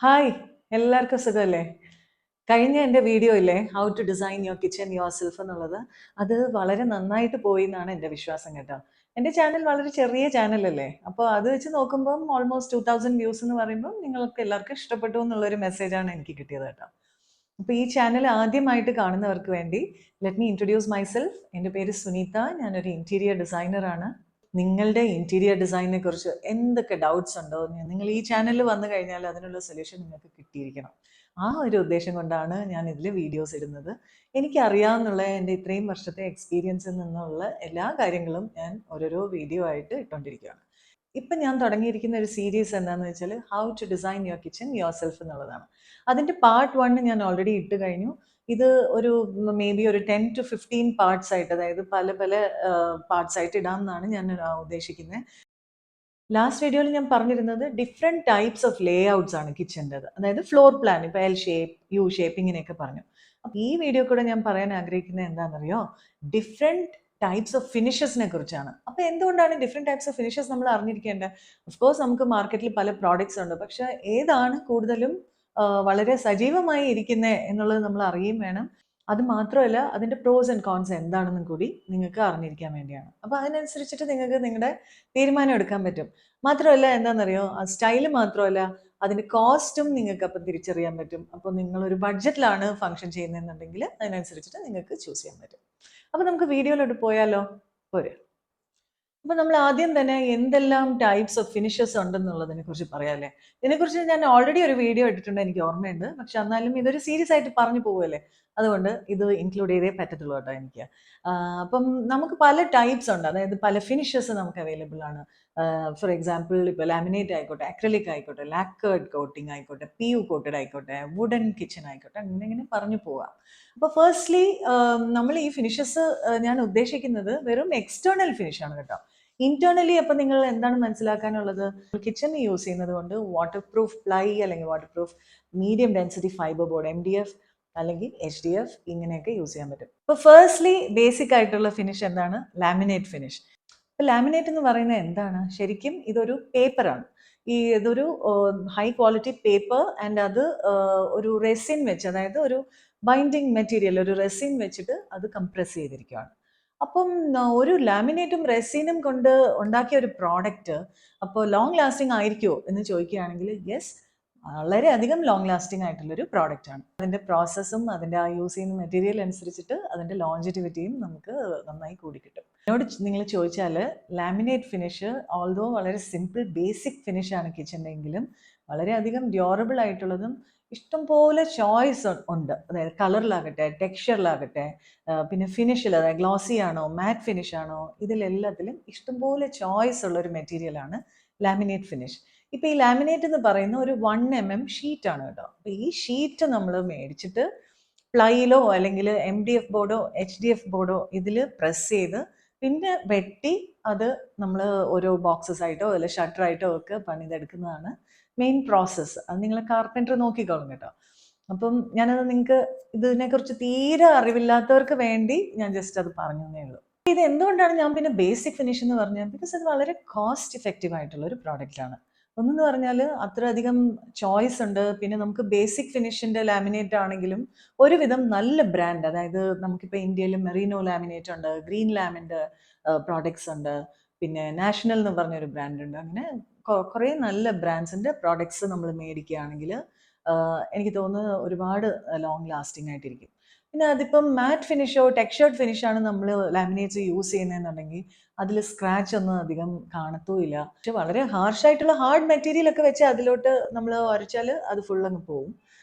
Hi, എല്ലാവർക്കും സുഖമല്ലേ? കഴിഞ്ഞ എൻ്റെ വീഡിയോ ഇല്ലേ, how to design your kitchen yourself എന്നുള്ളത്, അത് വളരെ നന്നായിട്ട് പോയി എന്നാണ് എൻ്റെ വിശ്വാസം കേട്ടോ. എൻ്റെ ചാനൽ വളരെ ചെറിയ ചാനലല്ലേ, അപ്പോൾ അത് വെച്ച് നോക്കുമ്പം ഓൾമോസ്റ്റ് 2000 വ്യൂസ് എന്ന് പറയുമ്പോൾ നിങ്ങൾക്ക് എല്ലാവർക്കും ഇഷ്ടപ്പെട്ടു എന്നുള്ളൊരു മെസ്സേജാണ് എനിക്ക് കിട്ടിയത് കേട്ടോ. അപ്പോൾ ഈ ചാനൽ ആദ്യമായിട്ട് കാണുന്നവർക്ക് വേണ്ടി ലെറ്റ് മീ ഇൻട്രൊഡ്യൂസ് മൈസെൽഫ്. എൻ്റെ പേര് സുനീത, ഞാനൊരു ഇൻറ്റീരിയർ ഡിസൈനറാണ്. നിങ്ങളുടെ ഇൻറ്റീരിയർ ഡിസൈനിനെ കുറിച്ച് എന്തൊക്കെ ഡൗട്ട്സ് ഉണ്ടോ നിങ്ങൾ ഈ ചാനലിൽ വന്നു കഴിഞ്ഞാൽ അതിനുള്ള സൊല്യൂഷൻ നിങ്ങൾക്ക് കിട്ടിയിരിക്കണം. ആ ഒരു ഉദ്ദേശം കൊണ്ടാണ് ഞാൻ ഇതിൽ വീഡിയോസ് ഇടുന്നത്. എനിക്കറിയാവുന്നുള്ള എൻ്റെ ഇത്രയും വർഷത്തെ എക്സ്പീരിയൻസിൽ നിന്നുള്ള എല്ലാ കാര്യങ്ങളും ഞാൻ ഓരോരോ വീഡിയോ ആയിട്ട് ഇട്ടുകൊണ്ടിരിക്കുകയാണ്. ഇപ്പം ഞാൻ തുടങ്ങിയിരിക്കുന്ന ഒരു സീരീസ് എന്താണെന്ന് വെച്ചാൽ how to design your kitchen yourself എന്നുള്ളതാണ്. അതിൻ്റെ പാർട്ട് 1 ഞാൻ ഓൾറെഡി ഇട്ട് കഴിഞ്ഞു. ഇത് ഒരു മേ ബി ഒരു 10 to 15 പാർട്സ് ആയിട്ട്, അതായത് പല പല പാർട്സ് ആയിട്ട് ഇടാമെന്നാണ് ഞാൻ ഉദ്ദേശിക്കുന്നത്. ലാസ്റ്റ് വീഡിയോയിൽ ഞാൻ പറഞ്ഞിരുന്നത് different types of layouts ആണ് കിച്ചൻ്റെത്, അതായത് ഫ്ലോർ പ്ലാൻ, ഇപ്പോൾ എൽ ഷേപ്പ്, യു ഷേപ്പ്, ഇങ്ങനെയൊക്കെ പറഞ്ഞു. അപ്പോൾ ഈ വീഡിയോ കൂടെ ഞാൻ പറയാൻ ആഗ്രഹിക്കുന്നത് എന്താണെന്നറിയോ, ഡിഫറെൻറ്റ് ടൈപ്സ് ഓഫ് ഫിനിഷസിനെ കുറിച്ചാണ്. അപ്പോൾ എന്തുകൊണ്ടാണ് ഡിഫറെൻറ്റ് ടൈപ്സ് ഓഫ് ഫിനിഷസ് നമ്മൾ അറിഞ്ഞിരിക്കേണ്ടത്? ഓഫ്കോഴ്സ് നമുക്ക് മാർക്കറ്റിൽ പല പ്രോഡക്ട്സ് ഉണ്ട്, പക്ഷേ ഏതാണ് കൂടുതലും വളരെ സജീവമായി ഇരിക്കുന്നത് എന്നുള്ളത് നമ്മൾ അറിയുകയും വേണം. അത് മാത്രമല്ല, അതിൻ്റെ പ്രോസ് ആൻഡ് കോൺസ് എന്താണെന്നും കൂടി നിങ്ങൾക്ക് അറിഞ്ഞിരിക്കാൻ വേണ്ടിയാണ്. അപ്പോൾ അതിനനുസരിച്ചിട്ട് നിങ്ങൾക്ക് നിങ്ങളുടെ തീരുമാനം എടുക്കാൻ പറ്റും. മാത്രമല്ല എന്താണെന്നറിയോ, ആ സ്റ്റൈല് മാത്രമല്ല, അതിൻ്റെ കോസ്റ്റും നിങ്ങൾക്ക് അപ്പം തിരിച്ചറിയാൻ പറ്റും. അപ്പോൾ നിങ്ങളൊരു ബഡ്ജറ്റിലാണ് ഫംഗ്ഷൻ ചെയ്യുന്നതെന്നുണ്ടെങ്കിൽ അതിനനുസരിച്ചിട്ട് നിങ്ങൾക്ക് ചൂസ് ചെയ്യാൻ പറ്റും. അപ്പോൾ നമുക്ക് വീഡിയോയിലോട്ട് പോയാലോ? പോരെ. അപ്പോൾ നമ്മൾ ആദ്യം തന്നെ എന്തെല്ലാം ടൈപ്സ് ഓഫ് ഫിനിഷസ് ഉണ്ടെന്നുള്ളതിനെ കുറിച്ച് പറയാമല്ലേ. ഇതിനെക്കുറിച്ച് ഞാൻ ഓൾറെഡി ഒരു വീഡിയോ ഇട്ടിട്ടുണ്ട്, എനിക്ക് ഓർമ്മയുണ്ട്. പക്ഷെ എന്നാലും ഇതൊരു സീരീസ് ആയിട്ട് പറഞ്ഞു പോവുമല്ലേ, അതുകൊണ്ട് ഇത് ഇൻക്ലൂഡ് ചെയ്തേ പറ്റത്തുള്ളൂ കേട്ടോ എനിക്ക്. അപ്പം നമുക്ക് പല ടൈപ്സ് ഉണ്ട്, അതായത് പല ഫിനിഷസ് നമുക്ക് അവൈലബിൾ ആണ്. ഫോർ എക്സാമ്പിൾ, ഇപ്പോൾ ലാമിനേറ്റ് ആയിക്കോട്ടെ, അക്രലിക് ആയിക്കോട്ടെ, ലാക്കേർഡ് കോട്ടിംഗ് ആയിക്കോട്ടെ, PU കോട്ടഡ് ആയിക്കോട്ടെ, വുഡൻ കിച്ചൺ ആയിക്കോട്ടെ, അങ്ങനെ പറഞ്ഞു പോവാം. അപ്പോൾ ഫസ്റ്റ്ലി നമ്മൾ ഈ ഫിനിഷസ് ഞാൻ ഉദ്ദേശിക്കുന്നത് വെറും എക്സ്റ്റേണൽ ഫിനിഷാണ് കേട്ടോ. ഇന്റേർണലി അപ്പം നിങ്ങൾ എന്താണ് മനസ്സിലാക്കാനുള്ളത്? കിച്ചണിൽ യൂസ് ചെയ്യുന്നത് കൊണ്ട് വാട്ടർ പ്രൂഫ് പ്ലൈ അല്ലെങ്കിൽ water proof medium density fibre board MDF അല്ലെങ്കിൽ HDF ഇങ്ങനെയൊക്കെ യൂസ് ചെയ്യാൻ പറ്റും. ഇപ്പോൾ ഫേസ്റ്റ്ലി ബേസിക് ആയിട്ടുള്ള ഫിനിഷ് എന്താണ്? Laminate finish. ഇപ്പോൾ ലാമിനേറ്റ് എന്ന് പറയുന്നത് എന്താണ്? ശരിക്കും ഇതൊരു പേപ്പറാണ്. ഇതൊരു ഹൈ ക്വാളിറ്റി പേപ്പർ ആൻഡ് അത് ഒരു റെസിൻ വെച്ച്, അതായത് ഒരു ബൈൻഡിങ് മെറ്റീരിയൽ, ഒരു റെസിൻ വെച്ചിട്ട് അത് കംപ്രസ് ചെയ്തിരിക്കുകയാണ്. അപ്പം ഒരു ലാമിനേറ്റും റെസിനും കൊണ്ട് ഉണ്ടാക്കിയ ഒരു പ്രോഡക്റ്റ് അപ്പോൾ ലോങ് ലാസ്റ്റിംഗ് ആയിരിക്കുമോ എന്ന് ചോദിക്കുകയാണെങ്കിൽ യെസ്, വളരെയധികം ലോങ് ലാസ്റ്റിംഗ് ആയിട്ടുള്ളൊരു പ്രോഡക്റ്റ് ആണ്. അതിൻ്റെ പ്രോസസ്സും അതിൻ്റെ ആ യൂസ് ചെയ്യുന്ന മെറ്റീരിയൽ അനുസരിച്ചിട്ട് അതിൻ്റെ ലോഞ്ചിറ്റിവിറ്റിയും നമുക്ക് നന്നായി കൂടി കിട്ടും. എന്നോട് നിങ്ങൾ ചോദിച്ചാൽ ലാമിനേറ്റ് ഫിനിഷ് ഓൾദോ വളരെ സിമ്പിൾ ബേസിക് ഫിനിഷാണ് കിച്ചണിലെങ്കിലും വളരെയധികം ഡ്യൂറബിൾ ആയിട്ടുള്ളതും ഇഷ്ടംപോലെ ചോയ്സ് ഉണ്ട്. അതായത് കളറിലാകട്ടെ, ടെക്സ്ചറിലാകട്ടെ, പിന്നെ ഫിനിഷിൽ, അതായത് ഗ്ലോസി ആണോ മാറ്റ് ഫിനിഷ് ആണോ, ഇതിലെല്ലാത്തിലും ഇഷ്ടംപോലെ ചോയ്സ് ഉള്ള ഒരു മെറ്റീരിയലാണ് ലാമിനേറ്റ് ഫിനിഷ്. ഇപ്പം ഈ ലാമിനേറ്റ് എന്ന് പറയുന്ന ഒരു 1 mm ഷീറ്റാണ് കേട്ടോ. അപ്പം ഈ ഷീറ്റ് നമ്മൾ മേടിച്ചിട്ട് പ്ലൈയിലോ അല്ലെങ്കിൽ MDF ബോർഡോ HDF ബോർഡോ ഇതിൽ പ്രസ് ചെയ്ത് പിന്നെ വെട്ടി അത് നമ്മൾ ഓരോ ബോക്സസ് ആയിട്ടോ അല്ലെങ്കിൽ ഷട്ടറായിട്ടോ ഒക്കെ പണിതെടുക്കുന്നതാണ് മെയിൻ പ്രോസസ്സ്. അത് നിങ്ങൾ കാർപ്പൻറ്റർ നോക്കിക്കോളും കേട്ടോ. അപ്പം ഞാനത് നിങ്ങൾക്ക് ഇതിനെക്കുറിച്ച് തീരെ അറിവില്ലാത്തവർക്ക് വേണ്ടി ഞാൻ ജസ്റ്റ് അത് പറഞ്ഞേ ഉള്ളൂ. ഇത് എന്തുകൊണ്ടാണ് ഞാൻ പിന്നെ ബേസിക് ഫിനിഷ് എന്ന് പറഞ്ഞാൽ, ബിക്കോസ് അത് വളരെ കോസ്റ്റ് ഇഫക്റ്റീവ് ആയിട്ടുള്ള ഒരു പ്രോഡക്റ്റാണ്. ഒന്നെന്ന് പറഞ്ഞാൽ അത്രയധികം ചോയ്സ് ഉണ്ട്. പിന്നെ നമുക്ക് ബേസിക് ഫിനിഷിൻ്റെ ലാമിനേറ്റ് ആണെങ്കിലും ഒരുവിധം നല്ല ബ്രാൻഡ്, അതായത് നമുക്കിപ്പോൾ ഇന്ത്യയിൽ മെറീനോ ലാമിനേറ്റ് ഉണ്ട്, ഗ്രീൻ ലാമിൻ്റെ പ്രോഡക്ട്സ് ഉണ്ട്, പിന്നെ നാഷണൽ എന്ന് പറഞ്ഞൊരു ബ്രാൻഡ് ഉണ്ട്. അങ്ങനെ കുറേ നല്ല ബ്രാൻഡ്സിൻ്റെ പ്രോഡക്ട്സ് നമ്മൾ മേടിക്കുകയാണെങ്കിൽ എനിക്ക് തോന്നുന്നു ഒരുപാട് ലോങ് ലാസ്റ്റിംഗ് ആയിട്ടിരിക്കും. പിന്നെ അതിപ്പം മാറ്റ് ഫിനിഷോ ടെക്സ്ചേർഡ് ഫിനിഷാണ് നമ്മൾ ലാമിനേറ്റ്സ് യൂസ് ചെയ്യുന്നതെന്നുണ്ടെങ്കിൽ അതിൽ സ്ക്രാച്ച് ഒന്നും അധികം കാണത്തുമില്ല. പക്ഷെ വളരെ ഹാർഷായിട്ടുള്ള ഹാർഡ് മെറ്റീരിയൽ ഒക്കെ വെച്ച് അതിലോട്ട് നമ്മൾ ഉരച്ചാൽ അത് ഫുൾ അങ്ങ് പോവും.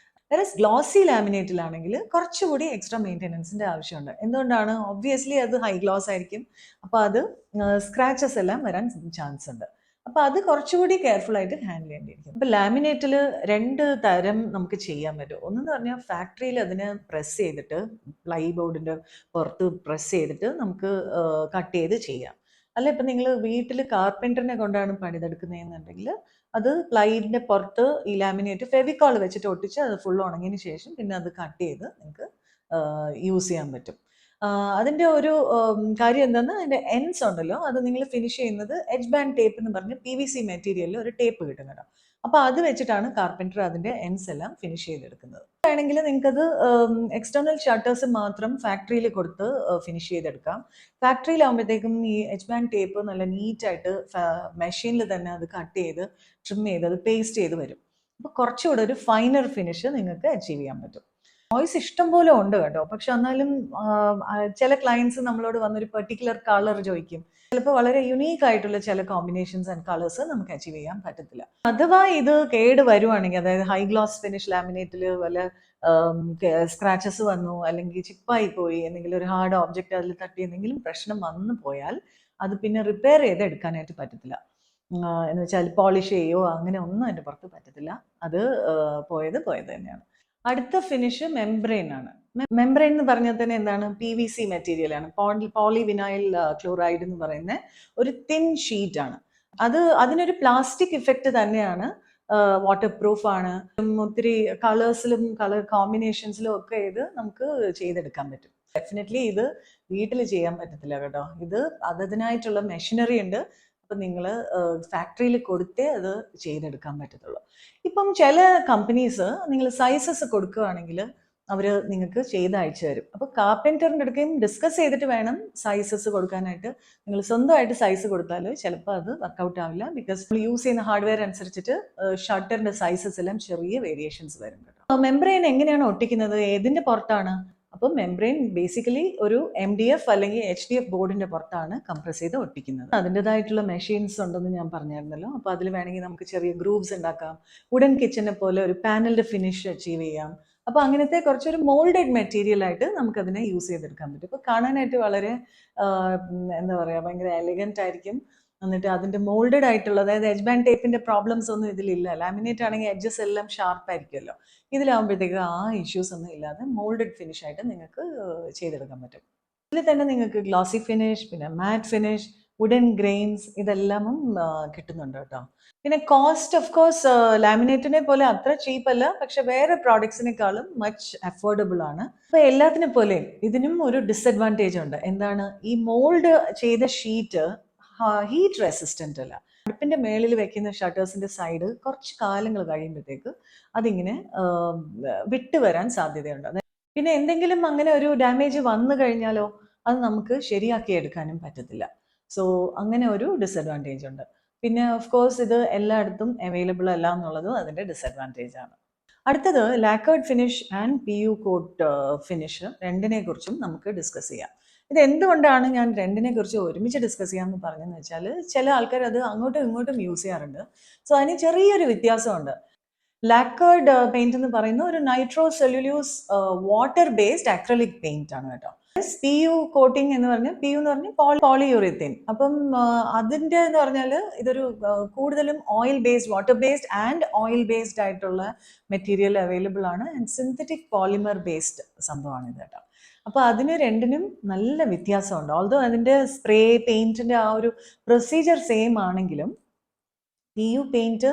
വേറെ ഗ്ലോസി ലാമിനേറ്റിലാണെങ്കിൽ കുറച്ചുകൂടി എക്സ്ട്രാ മെയിൻ്റെനൻസിൻ്റെ ആവശ്യമുണ്ട്. എന്തുകൊണ്ടാണ്? ഒബ്വിയസ്ലി അത് ഹൈ ഗ്ലോസ് ആയിരിക്കും. അപ്പോൾ അത് സ്ക്രാച്ചസ് എല്ലാം വരാൻ ചാൻസ് ഉണ്ട്. അപ്പോൾ അത് കുറച്ചുകൂടി കെയർഫുൾ ആയിട്ട് ഹാൻഡിൽ ചെയ്യേണ്ടിയിരിക്കും. അപ്പോൾ ലാമിനേറ്റിൽ 2 തരം നമുക്ക് ചെയ്യാൻ പറ്റും. ഒന്നെന്ന് പറഞ്ഞാൽ ഫാക്ടറിയിൽ അതിനെ പ്രസ് ചെയ്തിട്ട് പ്ലൈ ബോർഡിൻ്റെ പുറത്ത് പ്രസ് ചെയ്തിട്ട് നമുക്ക് കട്ട് ചെയ്ത് ചെയ്യാം. അല്ല ഇപ്പം നിങ്ങൾ വീട്ടിൽ കാർപ്പൻറ്ററിനെ കൊണ്ടാണ് പണിതെടുക്കുന്നതെന്നുണ്ടെങ്കിൽ അത് പ്ലൈൻ്റെ പുറത്ത് ഈ ലാമിനേറ്റ് ഫെവിക്കോൾ വെച്ചിട്ട് ഒട്ടിച്ച് അത് ഫുൾ ഉണങ്ങിയതിന് ശേഷം പിന്നെ അത് കട്ട് ചെയ്ത് നിങ്ങൾക്ക് യൂസ് ചെയ്യാൻ പറ്റും. അതിൻ്റെ ഒരു കാര്യം എന്താണെന്ന്, അതിൻ്റെ എൻഡ്സ് ഉണ്ടല്ലോ, അത് നിങ്ങൾ ഫിനിഷ് ചെയ്യുന്നത് എഡ്ജ് ബാൻഡ് ടേപ്പ് എന്ന് പറഞ്ഞ് PVC മെറ്റീരിയലിൽ ഒരു ടേപ്പ് കിട്ടും കേട്ടോ. അപ്പോൾ അത് വെച്ചിട്ടാണ് കാർപ്പൻറ്റർ അതിൻ്റെ എൻഡ്സ് എല്ലാം ഫിനിഷ് ചെയ്തെടുക്കുന്നത്. വേണമെങ്കിൽ നിങ്ങൾക്കത് എക്സ്റ്റേണൽ ഷട്ടേഴ്സ് മാത്രം ഫാക്ടറിയിൽ കൊടുത്ത് ഫിനിഷ് ചെയ്തെടുക്കാം. ഫാക്ടറിയിലാകുമ്പോഴത്തേക്കും ഈ എച്ച് ബാൻഡ് ടേപ്പ് നല്ല നീറ്റായിട്ട് മെഷീനിൽ തന്നെ അത് കട്ട് ചെയ്ത് ട്രിം ചെയ്ത് അത് പേസ്റ്റ് ചെയ്ത് വരും. അപ്പോൾ കുറച്ചുകൂടെ ഒരു ഫൈനർ ഫിനിഷ് നിങ്ങൾക്ക് അച്ചീവ് ചെയ്യാൻ പറ്റും. ചോയ്സ് ഇഷ്ടം പോലെ ഉണ്ട് കേട്ടോ. പക്ഷെ എന്നാലും ചില ക്ലയൻസ് നമ്മളോട് വന്നൊരു പെർട്ടിക്കുലർ കളർ ചോദിക്കും. ചിലപ്പോൾ വളരെ യുണീക്ക് ആയിട്ടുള്ള ചില കോമ്പിനേഷൻസ് ആൻഡ് കളേഴ്സ് നമുക്ക് അച്ചീവ് ചെയ്യാൻ പറ്റത്തില്ല. അഥവാ ഇത് കേട് വരുവാണെങ്കിൽ, അതായത് ഹൈ ഗ്ലോസ് ഫിനിഷ് ലാമിനേറ്റിൽ വല്ല സ്ക്രാച്ചസ് വന്നു, അല്ലെങ്കിൽ ചിപ്പായി പോയി, എന്തെങ്കിലും ഒരു ഹാർഡ് ഓബ്ജക്റ്റ് അതിൽ തട്ടി എന്തെങ്കിലും പ്രശ്നം വന്നു പോയാൽ അത് പിന്നെ റിപ്പയർ ചെയ്ത് എടുക്കാനായിട്ട് പറ്റത്തില്ല. എന്ന് വെച്ചാൽ പോളിഷ് ചെയ്യോ അങ്ങനെ ഒന്നും അതിൻ്റെ പുറത്ത് പറ്റത്തില്ല. അത് പോയത് തന്നെയാണ്. അടുത്ത ഫിനിഷ് മെംബ്രെയിൻ ആണ്. മെംബ്രെയിൻ എന്ന് പറഞ്ഞാൽ തന്നെ എന്താണ്? PVC മെറ്റീരിയൽ ആണ്. പോളിവിനൈൽ ക്ലോറൈഡ് എന്ന് പറയുന്ന ഒരു തിൻ ഷീറ്റ് ആണ്. അതിനൊരു പ്ലാസ്റ്റിക് ഇഫക്റ്റ് തന്നെയാണ്. വാട്ടർ പ്രൂഫ് ആണ്. ഒത്തിരി കളേഴ്സിലും കളർ കോമ്പിനേഷൻസിലും ഒക്കെ ഇത് നമുക്ക് ചെയ്തെടുക്കാൻ പറ്റും. ഡെഫിനറ്റ്ലി ഇത് വീട്ടിൽ ചെയ്യാൻ പറ്റത്തില്ല കേട്ടോ. ഇത് അതിനായിട്ടുള്ള മെഷീനറി ഉണ്ട്. അപ്പം നിങ്ങൾ ഫാക്ടറിയിൽ കൊടുത്തേ അത് ചെയ്തെടുക്കാൻ പറ്റത്തുള്ളൂ. ഇപ്പം ചില കമ്പനീസ് നിങ്ങൾ സൈസസ് കൊടുക്കുകയാണെങ്കിൽ അവർ നിങ്ങൾക്ക് ചെയ്ത് അയച്ചു തരും. അപ്പോൾ കാർപ്പൻറ്ററിൻ്റെ അടുക്കയും ഡിസ്കസ് ചെയ്തിട്ട് വേണം സൈസസ് കൊടുക്കാനായിട്ട്. നിങ്ങൾ സ്വന്തമായിട്ട് സൈസ് കൊടുത്താൽ ചിലപ്പോൾ അത് വർക്കൗട്ട് ആവില്ല. ബിക്കോസ് നമ്മൾ യൂസ് ചെയ്യുന്ന ഹാർഡ്വെയർ അനുസരിച്ചിട്ട് ഷട്ടറിൻ്റെ സൈസസ് എല്ലാം ചെറിയ വേരിയേഷൻസ് വരും കേട്ടോ. മെംബ്രെയിൻ എങ്ങനെയാണ് ഒട്ടിക്കുന്നത്? ഏതിൻ്റെ പുറത്താണ്? അപ്പോൾ മെംബ്രെയിൻ ബേസിക്കലി ഒരു MDF അല്ലെങ്കിൽ HDF ബോർഡിന്റെ പുറത്താണ് കംപ്രസ് ചെയ്ത് ഒട്ടിക്കുന്നത്. അതിൻ്റെതായിട്ടുള്ള മെഷീൻസ് ഉണ്ടെന്ന് ഞാൻ പറഞ്ഞായിരുന്നല്ലോ. അപ്പോൾ അതിൽ വേണമെങ്കിൽ നമുക്ക് ചെറിയ ഗ്രൂവ്സ് ഉണ്ടാക്കാം. വുഡൻ കിച്ചനെ പോലെ ഒരു പാനലിന്റെ ഫിനിഷ് അച്ചീവ് ചെയ്യാം. അപ്പോൾ അങ്ങനത്തെ കുറച്ചൊരു മോൾഡഡ് മെറ്റീരിയൽ ആയിട്ട് നമുക്കതിനെ യൂസ് ചെയ്തെടുക്കാൻ പറ്റും. ഇപ്പോൾ കാണാനായിട്ട് വളരെ എന്താ പറയുക, ഭയങ്കര എലിഗൻ്റ് ആയിരിക്കും. എന്നിട്ട് അതിൻ്റെ മോൾഡഡ് ആയിട്ടുള്ള, അതായത് എഡ്ജ് ബാൻഡ് ടേപ്പിന്റെ പ്രോബ്ലംസ് ഒന്നും ഇതിലില്ല. ലാമിനേറ്റ് ആണെങ്കിൽ എഡ്ജസ് എല്ലാം ഷാർപ്പ് ആയിരിക്കുമല്ലോ. ഇതിലാകുമ്പോഴത്തേക്ക് ആ ഇഷ്യൂസ് ഒന്നും ഇല്ലാതെ മോൾഡഡ് ഫിനിഷ് ആയിട്ട് നിങ്ങൾക്ക് ചെയ്തെടുക്കാൻ പറ്റും. ഇതിൽ തന്നെ നിങ്ങൾക്ക് ഗ്ലോസി ഫിനിഷ്, പിന്നെ മാറ്റ് ഫിനിഷ്, വുഡൻ ഗ്രെയിൻസ് ഇതെല്ലാമും കിട്ടുന്നുണ്ട് കേട്ടോ. പിന്നെ കോസ്റ്റ് ഓഫ് കോഴ്സ് ലാമിനേറ്റിനെ പോലെ അത്ര ചീപ്പ് അല്ല, പക്ഷെ വേറെ പ്രോഡക്ട്സിനേക്കാളും മച്ച് അഫോർഡബിൾ ആണ്. അപ്പൊ എല്ലാത്തിനെ പോലെയും ഇതിനും ഒരു ഡിസഡ്വാൻറ്റേജ് ഉണ്ട്. എന്താണ്? ഈ മോൾഡ് ചെയ്ത ഷീറ്റ് ഹീറ്റ് റെസിസ്റ്റന്റ് അല്ല. അടുപ്പിന്റെ മേളിൽ വെക്കുന്ന ഷട്ടേഴ്സിന്റെ സൈഡ് കുറച്ച് കാലങ്ങൾ കഴിയുമ്പോഴത്തേക്ക് അതിങ്ങനെ വിട്ട് വരാൻ സാധ്യതയുണ്ട്. പിന്നെ എന്തെങ്കിലും അങ്ങനെ ഒരു ഡാമേജ് വന്നു കഴിഞ്ഞാലോ അത് നമുക്ക് ശരിയാക്കി എടുക്കാനും പറ്റത്തില്ല. സോ അങ്ങനെ ഒരു ഡിസഡ്വാൻറ്റേജ് ഉണ്ട്. പിന്നെ ഓഫ് കോഴ്സ് ഇത് എല്ലായിടത്തും അവൈലബിൾ അല്ല എന്നുള്ളതും അതിൻ്റെ ഡിസഡ്വാൻറ്റേജ് ആണ്. അടുത്തത് lacquered finish and PU coat finish, രണ്ടിനെ കുറിച്ചും നമുക്ക് ഡിസ്കസ് ചെയ്യാം. ഇത് എന്തുകൊണ്ടാണ് ഞാൻ രണ്ടിനെ കുറിച്ച് ഒരുമിച്ച് ഡിസ്കസ് ചെയ്യാമെന്ന് പറഞ്ഞതെന്ന് വെച്ചാൽ, ചില ആൾക്കാർ അത് അങ്ങോട്ടും ഇങ്ങോട്ടും യൂസ് ചെയ്യാറുണ്ട്. സോ അതിന് ചെറിയൊരു വ്യത്യാസമുണ്ട്. ലാക്കേർഡ് പെയിന്റ് എന്ന് പറയുന്ന ഒരു nitro cellulose water based acrylic paint ആണ് കേട്ടോ. PU കോട്ടിംഗ് എന്ന് പറഞ്ഞാൽ, PU എന്ന് പറഞ്ഞാൽ പോളിയൂറിത്തീൻ. അപ്പം അതിൻ്റെ എന്ന് പറഞ്ഞാൽ ഇതൊരു കൂടുതലും oil based, water based and oil based ആയിട്ടുള്ള മെറ്റീരിയൽ അവൈലബിൾ ആണ്. ആൻഡ് സിന്തറ്റിക് പോളിമർ ബേസ്ഡ് സംഭവമാണ് ഇത് കേട്ടോ. അപ്പോൾ അതിന് രണ്ടിനും നല്ല വ്യത്യാസമുണ്ട്. ഓൾദോ അതിൻ്റെ സ്പ്രേ പെയിന്റിന്റെ ആ ഒരു പ്രൊസീജിയർ സെയിം ആണെങ്കിലും PU പെയിന്റ്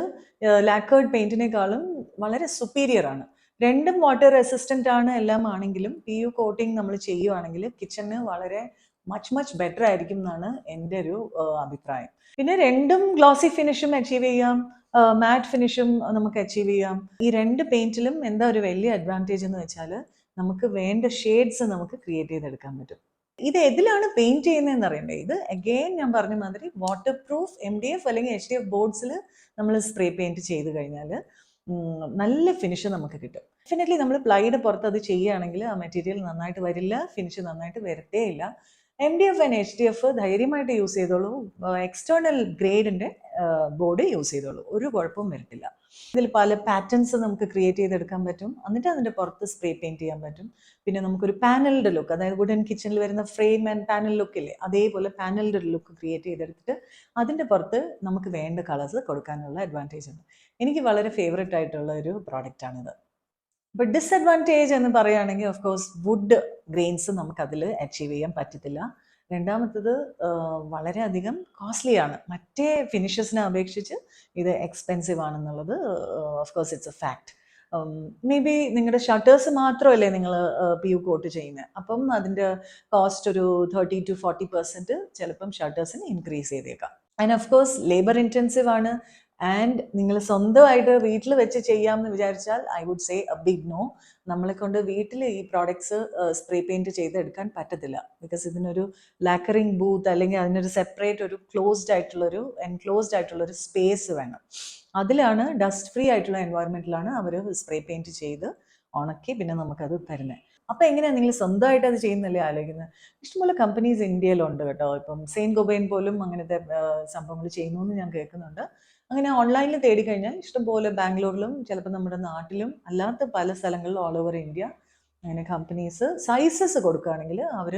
ലാക്കേർഡ് പെയിന്റിനേക്കാളും വളരെ സുപ്പീരിയർ ആണ്. രണ്ടും വാട്ടർ റെസിസ്റ്റന്റ് ആണ് എല്ലാം ആണെങ്കിലും PU കോട്ടിംഗ് നമ്മൾ ചെയ്യുവാണെങ്കിൽ കിച്ചണിന് വളരെ മച്ച് ബെറ്റർ ആയിരിക്കും എന്നാണ് എൻ്റെ ഒരു അഭിപ്രായം. പിന്നെ രണ്ടും ഗ്ലോസി ഫിനിഷും അച്ചീവ് ചെയ്യാം, മാറ്റ് ഫിനിഷും നമുക്ക് അച്ചീവ് ചെയ്യാം. ഈ രണ്ട് പെയിന്റിലും എന്താ ഒരു വലിയ അഡ്വാൻറ്റേജ് എന്ന് വെച്ചാൽ, നമുക്ക് വേണ്ട ഷെയ്ഡ്സ് നമുക്ക് ക്രിയേറ്റ് ചെയ്തെടുക്കാൻ പറ്റും. ഇത് എതിലാണ് പെയിന്റ് ചെയ്യുന്നതെന്ന് അറിയണ്ടേ? ഇത് അഗെയിൻ ഞാൻ പറഞ്ഞ മാതിരി വാട്ടർ പ്രൂഫ് MDF അല്ലെങ്കിൽ HDF ബോർഡ്സിൽ നമ്മൾ സ്പ്രേ പെയിന്റ് ചെയ്ത് കഴിഞ്ഞാൽ നല്ല ഫിനിഷ് നമുക്ക് കിട്ടും. ഡെഫിനറ്റ്ലി നമ്മൾ പ്ലൈയുടെ പുറത്ത് അത് ചെയ്യുകയാണെങ്കിൽ ആ മെറ്റീരിയൽ നന്നായിട്ട് വരില്ല, ഫിനിഷ് നന്നായിട്ട് വരത്തേ ഇല്ല. MDF ആൻഡ് HDF ധൈര്യമായിട്ട് യൂസ് ചെയ്തോളൂ. എക്സ്റ്റേണൽ ഗ്രേഡിന്റെ ബോർഡ് യൂസ് ചെയ്തോളൂ, ഒരു കുഴപ്പവും വരത്തില്ല. ഇതിൽ പല പാറ്റേൺസ് നമുക്ക് ക്രിയേറ്റ് ചെയ്തെടുക്കാൻ പറ്റും. എന്നിട്ട് അതിൻ്റെ പുറത്ത് സ്പ്രേ പെയിന്റ് ചെയ്യാൻ പറ്റും. പിന്നെ നമുക്കൊരു പാനൽഡ് ലുക്ക്, അതായത് വുഡൻ കിച്ചണിൽ വരുന്ന ഫ്രെയിം ആൻഡ് പാനൽ ലുക്കില്ലേ, അതേപോലെ പാനൽഡ് ലുക്ക് ക്രിയേറ്റ് ചെയ്തെടുത്തിട്ട് അതിൻ്റെ പുറത്ത് നമുക്ക് വേണ്ട കളേഴ്സ് കൊടുക്കാനുള്ള അഡ്വാൻറ്റേജ് ഉണ്ട്. എനിക്ക് വളരെ ഫേവറേറ്റ് ആയിട്ടുള്ള ഒരു പ്രോഡക്റ്റാണിത്. അപ്പോൾ ഡിസഡ്വാൻറ്റേജ് എന്ന് പറയുകയാണെങ്കിൽ ഓഫ് കോഴ്സ് വുഡ് ഗ്രെയിൻസ് നമുക്ക് അതിൽ അച്ചീവ് ചെയ്യാൻ പറ്റത്തില്ല. രണ്ടാമത്തത് വളരെയധികം കോസ്റ്റ്ലി ആണ്. മറ്റേ ഫിനിഷസിനെ അപേക്ഷിച്ച് ഇത് എക്സ്പെൻസീവ് ആണെന്നുള്ളത് of course it's A fact. May be നിങ്ങളുടെ ഷട്ടേഴ്സ് മാത്രമല്ലേ നിങ്ങൾ PU കോട്ട് ചെയ്യുന്നത്, അപ്പം അതിൻ്റെ കോസ്റ്റ് ഒരു 30 to 40% ചിലപ്പം ഷട്ടേഴ്സിന് ഇൻക്രീസ് ചെയ്തേക്കാം. And of course labour intensive ആണ്. ആൻഡ് നിങ്ങൾ സ്വന്തമായിട്ട് വീട്ടിൽ വെച്ച് ചെയ്യാമെന്ന് വിചാരിച്ചാൽ I would say a big no. നമ്മളെ കൊണ്ട് വീട്ടിൽ ഈ പ്രോഡക്ട്സ് സ്പ്രേ പെയിൻറ്റ് ചെയ്തെടുക്കാൻ പറ്റത്തില്ല. ബിക്കോസ് ഇതിനൊരു ലാക്കറിങ് ബൂത്ത് അല്ലെങ്കിൽ അതിനൊരു സെപ്പറേറ്റ് ഒരു എൻക്ലോസ്ഡ് ആയിട്ടുള്ളൊരു സ്പേസ് വേണം. അതിലാണ് ഡസ്റ്റ് ഫ്രീ ആയിട്ടുള്ള എൻവയോൺമെൻറ്റിലാണ് അവർ സ്പ്രേ പെയിൻറ്റ് ചെയ്ത് ഉണക്കി പിന്നെ നമുക്കത് തരുന്നത്. അപ്പോൾ എങ്ങനെയാണ് നിങ്ങൾ സ്വന്തമായിട്ട് അത് ചെയ്യുന്നല്ലേ ആലോചിക്കുന്നത്? ഇഷ്ടംപോലെ കമ്പനീസ് ഇന്ത്യയിലുണ്ട് കേട്ടോ. ഇപ്പം സെയിൻറ്റ് ഗോബൈൻ പോലും അങ്ങനത്തെ സംഭവങ്ങൾ ചെയ്യുന്നു എന്ന് ഞാൻ കേൾക്കുന്നുണ്ട്. അങ്ങനെ ഓൺലൈനിൽ തേടിക്കഴിഞ്ഞാൽ ഇഷ്ടംപോലെ ബാംഗ്ലൂരിലും ചിലപ്പോൾ നമ്മുടെ നാട്ടിലും അല്ലാത്ത പല സ്ഥലങ്ങളിലും ഓൾ ഓവർ ഇന്ത്യ അങ്ങനെ കമ്പനീസ് സൈസസ് കൊടുക്കുകയാണെങ്കിൽ അവർ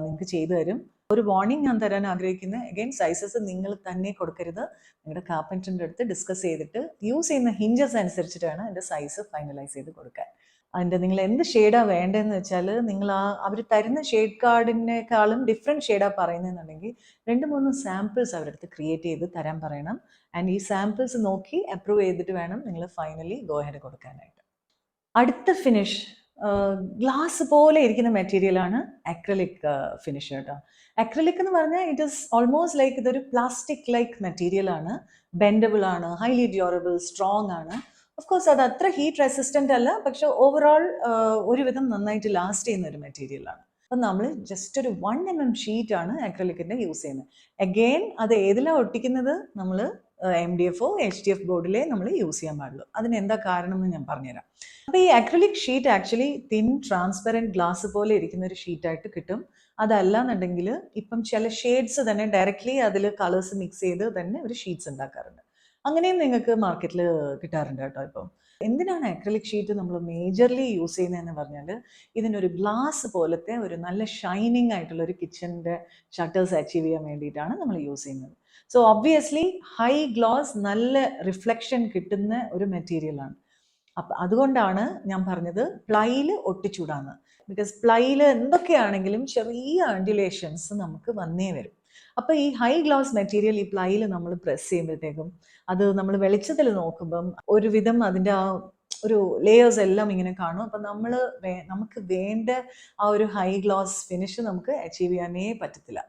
നിങ്ങൾക്ക് ചെയ്തു തരും. ഒരു വാർണിംഗ് ഞാൻ തരാൻ ആഗ്രഹിക്കുന്നത്, അഗൈൻ സൈസസ് നിങ്ങൾ തന്നെ കൊടുക്കരുത്. നിങ്ങളുടെ കാർപ്പൻറ്ററിൻ്റെ അടുത്ത് ഡിസ്കസ് ചെയ്തിട്ട് യൂസ് ചെയ്യുന്ന ഹിഞ്ചസ് അനുസരിച്ചിട്ട് വേണം അതിൻ്റെ സൈസ് ഫൈനലൈസ് ചെയ്ത് കൊടുക്കാൻ. അതിൻ്റെ നിങ്ങൾ എന്ത് ഷെയ്ഡാണ് വേണ്ടതെന്ന് വെച്ചാൽ നിങ്ങൾ അവർ തരുന്ന ഷെയ്ഡ് കാർഡിനേക്കാളും ഡിഫറെൻറ്റ് ഷെയ്ഡാണ് പറയുന്നതെന്നുണ്ടെങ്കിൽ 2-3 സാമ്പിൾസ് അവരുടെ അടുത്ത് ക്രിയേറ്റ് ചെയ്ത് തരാൻ പറയണം. ആൻഡ് ഈ സാമ്പിൾസ് നോക്കി അപ്രൂവ് ചെയ്തിട്ട് വേണം നിങ്ങൾ ഫൈനലി ഗോ ഹെഡ് കൊടുക്കാനായിട്ട്. അടുത്ത ഫിനിഷ് ഗ്ലാസ് പോലെ ഇരിക്കുന്ന മെറ്റീരിയലാണ് അക്രലിക് ഫിനിഷ് കേട്ടോ. അക്രലിക് എന്ന് പറഞ്ഞാൽ ഇറ്റ് ഈസ് ഓൾമോസ്റ്റ് ലൈക്ക് ഇതൊരു പ്ലാസ്റ്റിക് ലൈക്ക് മെറ്റീരിയലാണ്, ബെൻഡബിൾ ആണ്, ഹൈലി ഡ്യൂറബിൾ, സ്ട്രോങ് ആണ്. ഓഫ് കോഴ്സ് അത് അത്ര ഹീറ്റ് റെസിസ്റ്റൻ്റ് അല്ല, പക്ഷെ ഓവറോൾ ഒരുവിധം നന്നായിട്ട് ലാസ്റ്റ് ചെയ്യുന്ന ഒരു മെറ്റീരിയലാണ്. അപ്പം നമ്മൾ ജസ്റ്റ് ഒരു 1 mm ഷീറ്റാണ് അക്രലിക്കിൻ്റെ യൂസ് ചെയ്യുന്നത്. അഗെയിൻ അത് ഏതിലാണ് ഒട്ടിക്കുന്നത്? നമ്മൾ MDFO HDF ബോർഡിലേ നമ്മൾ യൂസ് ചെയ്യാൻ പാടുള്ളൂ. അതിന് എന്താ കാരണം എന്ന് ഞാൻ പറഞ്ഞുതരാം. അപ്പോൾ ഈ acrylic sheet actually thin transparent glass പോലെ ഇരിക്കുന്ന ഒരു ഷീറ്റായിട്ട് കിട്ടും. അതല്ല എന്നുണ്ടെങ്കിൽ ഇപ്പം ചില ഷെയ്ഡ്സ് തന്നെ ഡയറക്റ്റ്ലി അതിൽ കളേഴ്സ് മിക്സ് ചെയ്ത് തന്നെ ഒരു ഷീറ്റ്സ് ഉണ്ടാക്കാറുണ്ട്. അങ്ങനെയും നിങ്ങൾക്ക് മാർക്കറ്റിൽ കിട്ടാറുണ്ട് കേട്ടോ. ഇപ്പം എന്തിനാണ് അക്രലിക് ഷീറ്റ് നമ്മൾ മേജർലി യൂസ് ചെയ്യുന്നതെന്ന് പറഞ്ഞാൽ ഇതിനൊരു ഗ്ലാസ് പോലത്തെ ഒരു നല്ല ഷൈനിങ് ആയിട്ടുള്ള ഒരു കിച്ചൻ്റെ ഷട്ടേഴ്സ് അച്ചീവ് ചെയ്യാൻ വേണ്ടിയിട്ടാണ് നമ്മൾ യൂസ് ചെയ്യുന്നത്. സോ ഒബ്വിയസ്ലി ഹൈ ഗ്ലോസ് നല്ല റിഫ്ലക്ഷൻ കിട്ടുന്ന ഒരു മെറ്റീരിയലാണ്. അപ്പം അതുകൊണ്ടാണ് ഞാൻ പറഞ്ഞത് പ്ലൈയിൽ ഒട്ടിച്ചൂടാന്ന്. ബിക്കോസ് പ്ലൈയിൽ എന്തൊക്കെയാണെങ്കിലും ചെറിയ ആൻഡുലേഷൻസ് നമുക്ക് വന്നേ വരും. അപ്പോൾ ഈ ഹൈ ഗ്ലോസ് മെറ്റീരിയൽ ഈ പ്ലൈയിൽ നമ്മൾ പ്രസ് ചെയ്യുമ്പോഴത്തേക്കും അത് നമ്മൾ വെളിച്ചത്തിൽ നോക്കുമ്പം ഒരുവിധം അതിൻ്റെ ആ ഒരു ലേയേഴ്സ് എല്ലാം ഇങ്ങനെ കാണും. അപ്പം നമുക്ക് വേണ്ട ആ ഒരു ഹൈ ഗ്ലോസ് ഫിനിഷ് നമുക്ക് അച്ചീവ് ചെയ്യാനേ പറ്റത്തില്ല.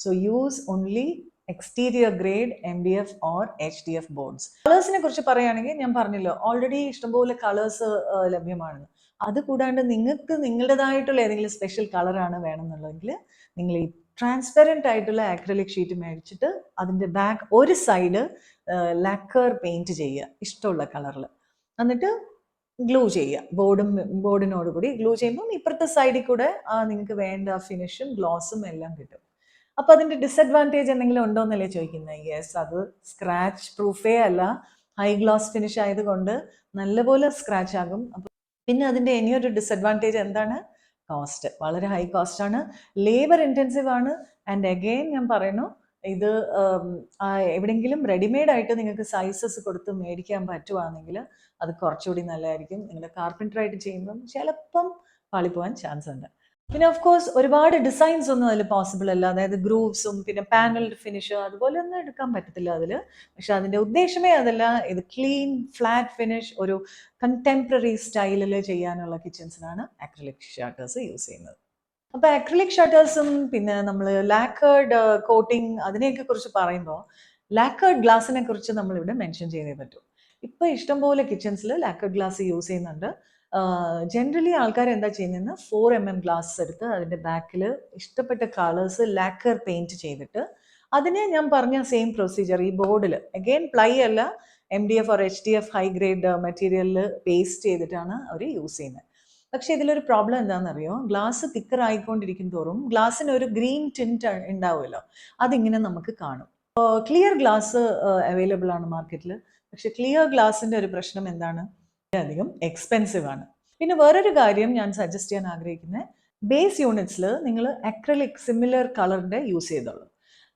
So use only exterior grade MDF or HDF boards. കളേഴ്സിനെ കുറിച്ച് പറയുകയാണെങ്കിൽ ഞാൻ പറഞ്ഞല്ലോ ഓൾറെഡി ഇഷ്ടംപോലെ കളേഴ്സ് ലഭ്യമാണ്. അത് കൂടാണ്ട് നിങ്ങൾക്ക് നിങ്ങളുടേതായിട്ടുള്ള ഏതെങ്കിലും സ്പെഷ്യൽ കളറാണ് വേണമെന്നുള്ളതെങ്കിൽ നിങ്ങൾ ഈ ട്രാൻസ്പെറൻ്റ് ആയിട്ടുള്ള അക്രലിക് ഷീറ്റ് മേടിച്ചിട്ട് അതിൻ്റെ ബാക്ക് ഒരു സൈഡ് ലാക്കർ പെയിൻറ്റ് ചെയ്യുക ഇഷ്ടമുള്ള കളറിൽ, എന്നിട്ട് ഗ്ലൂ ചെയ്യുക. ബോർഡിനോട് കൂടി ഗ്ലൂ ചെയ്യുമ്പം ഇപ്പുറത്തെ സൈഡിൽ കൂടെ നിങ്ങൾക്ക് വേണ്ട ഫിനിഷും ഗ്ലോസും എല്ലാം കിട്ടും. അപ്പോൾ അതിൻ്റെ ഡിസഡ്വാൻറ്റേജ് എന്തെങ്കിലും ഉണ്ടോ എന്നല്ലേ ചോദിക്കുന്നത്? യെസ്, അത് സ്ക്രാച്ച് പ്രൂഫേ അല്ല. ഹൈ ഗ്ലോസ് ഫിനിഷ് ആയതുകൊണ്ട് നല്ലപോലെ സ്ക്രാച്ച് ആകും. അപ്പോൾ പിന്നെ അതിൻ്റെ ഇനിയൊരു ഡിസഡ്വാൻറ്റേജ് എന്താണ്? കോസ്റ്റ്. വളരെ ഹൈ കോസ്റ്റ് ആണ്, ലേബർ ഇൻറ്റൻസീവ് ആണ്. ആൻഡ് അഗെയിൻ ഞാൻ പറയുന്നു, ഇത് എവിടെയെങ്കിലും റെഡിമെയ്ഡ് ആയിട്ട് നിങ്ങൾക്ക് സൈസസ് കൊടുത്ത് മേടിക്കാൻ പറ്റുവാണെങ്കിൽ അത് കുറച്ചുകൂടി നല്ലതായിരിക്കും. നിങ്ങളുടെ കാർപ്പൻറ്ററായിട്ട് ചെയ്യുമ്പം ചിലപ്പം പാളിപ്പോവാൻ ചാൻസ് ഉണ്ട്. പിന്നെ ഓഫ് കോഴ്സ് ഒരുപാട് ഡിസൈൻസ് ഒന്നും അതിൽ പോസിബിൾ അല്ല. അതായത് ഗ്രൂവ്സും പിന്നെ പാനൽഡ് ഫിനിഷ് അതുപോലെ ഒന്നും എടുക്കാൻ പറ്റത്തില്ല അതിൽ. പക്ഷെ അതിൻ്റെ ഉദ്ദേശമേ അതല്ല. ഇത് ക്ലീൻ ഫ്ലാറ്റ് ഫിനിഷ് ഒരു കണ്ടംപററി സ്റ്റൈലിൽ ചെയ്യാനുള്ള കിച്ചൺസിനാണ് അക്രിലിക് ഷട്ടേഴ്സ് യൂസ് ചെയ്യുന്നത്. അപ്പോൾ അക്രിലിക് ഷട്ടേഴ്സും പിന്നെ നമ്മൾ ലാക്കേർഡ് കോട്ടിങ് അതിനെയൊക്കെ കുറിച്ച് പറയുമ്പോൾ ലാക്കേർഡ് ഗ്ലാസിനെ കുറിച്ച് നമ്മളിവിടെ മെൻഷൻ ചെയ്തേ പറ്റൂ. ഇപ്പോൾ ഇഷ്ടംപോലെ കിച്ചൺസിൽ ലാക്കേർഡ് ഗ്ലാസ് യൂസ് ചെയ്യുന്നുണ്ട്. ജനറലി ആൾക്കാർ എന്താ ചെയ്യുന്നതെന്ന് 4 mm ഗ്ലാസ് എടുത്ത് അതിൻ്റെ ബാക്കിൽ ഇഷ്ടപ്പെട്ട കളേഴ്സ് ലാക്കർ പെയിൻറ്റ് ചെയ്തിട്ട് അതിനെ ഞാൻ പറഞ്ഞ സെയിം പ്രൊസീജിയർ ഈ ബോർഡിൽ അഗെയിൻ പ്ലൈ അല്ല MDF or HDF high grade മെറ്റീരിയലിൽ പേസ്റ്റ് ചെയ്തിട്ടാണ് അവർ യൂസ് ചെയ്യുന്നത്. പക്ഷേ ഇതിലൊരു പ്രോബ്ലം എന്താണെന്നറിയോ? ഗ്ലാസ് തിക്കർ ആയിക്കൊണ്ടിരിക്കും തോറും ഗ്ലാസ്സിന് ഒരു ഗ്രീൻ ടിൻറ്റ് ഉണ്ടാവുമല്ലോ, അതിങ്ങനെ നമുക്ക് കാണും. ക്ലിയർ ഗ്ലാസ് അവൈലബിൾ ആണ് മാർക്കറ്റിൽ. പക്ഷെ ക്ലിയർ ഗ്ലാസിൻ്റെ ഒരു പ്രശ്നം എന്താണ്? അധികം എക്സ്പെൻസീവ് ആണ്. പിന്നെ വേറൊരു കാര്യം ഞാൻ സജസ്റ്റ് ചെയ്യാൻ ആഗ്രഹിക്കുന്നത്, ബേസ് യൂണിറ്റ്സിൽ നിങ്ങൾ അക്രലിക് സിമിലർ കളറിൻ്റെ യൂസ് ചെയ്തോളൂ.